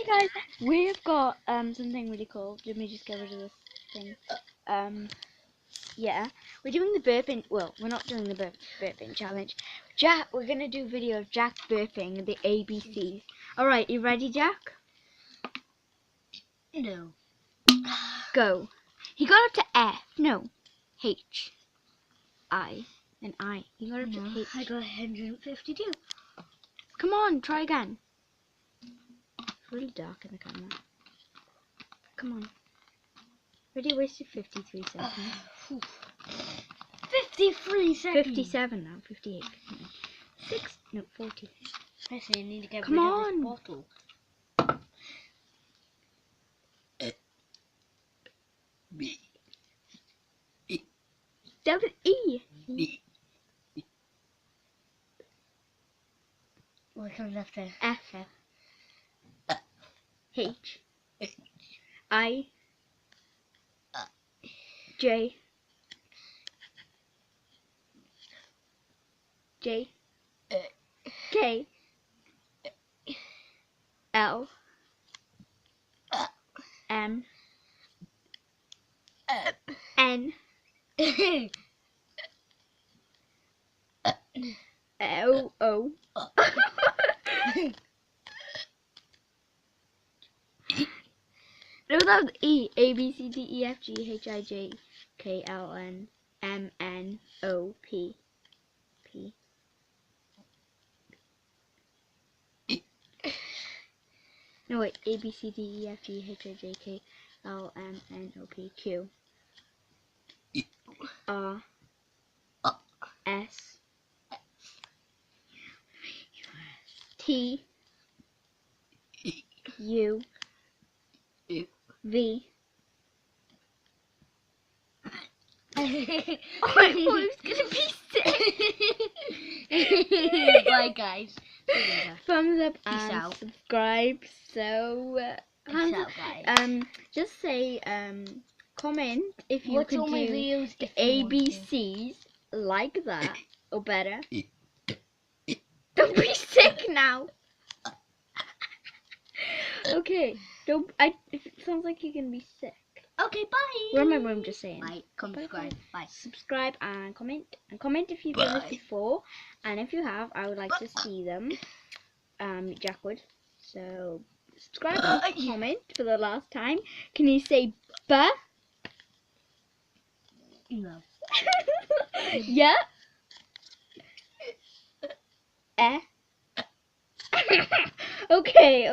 guys, we've got something really cool. Let me just get rid of this thing. Yeah, we're doing the burping. Well, we're not doing the burping challenge. We're gonna do a video of Jack burping the ABCs. All right, you ready, Jack? No. Go. He got up to F. No, H. I. And I. He got up to H. I got 152. Come on, try again. It's really dark in the camera. Come on. Already wasted 53 seconds. 53 seconds. 57 now. 58. 40. I say I need to get Come rid on. of this bottle. B. That was E. B. What comes after? F. H. I. J. J. K. L. M. N. O. O. No, that was E. A, B, C, D, E, F, G, H, I, J, K, L, N, M, N, O, P. P. No, wait. A, B, C, D, E, F, G, H, I, J, K, L, M, N, O, P, Q. R. S. T. U. V. I thought it was gonna be sick. Bye, guys. Thumbs up Peace and out. subscribe. So, Peace out, guys. just say comment if you What's could all my do videos the if you want to? ABCs like that or better. Don't be sick now. Okay, don't. It sounds like you're gonna be sick. Okay, bye. Remember, I'm just saying. Bye. Subscribe. Bye. Subscribe and comment. And comment if you've done this before. And if you have, I would like to see them. Jack would. So, subscribe and comment for the last time. Can you say "ba"? No. Yeah. Eh. Okay.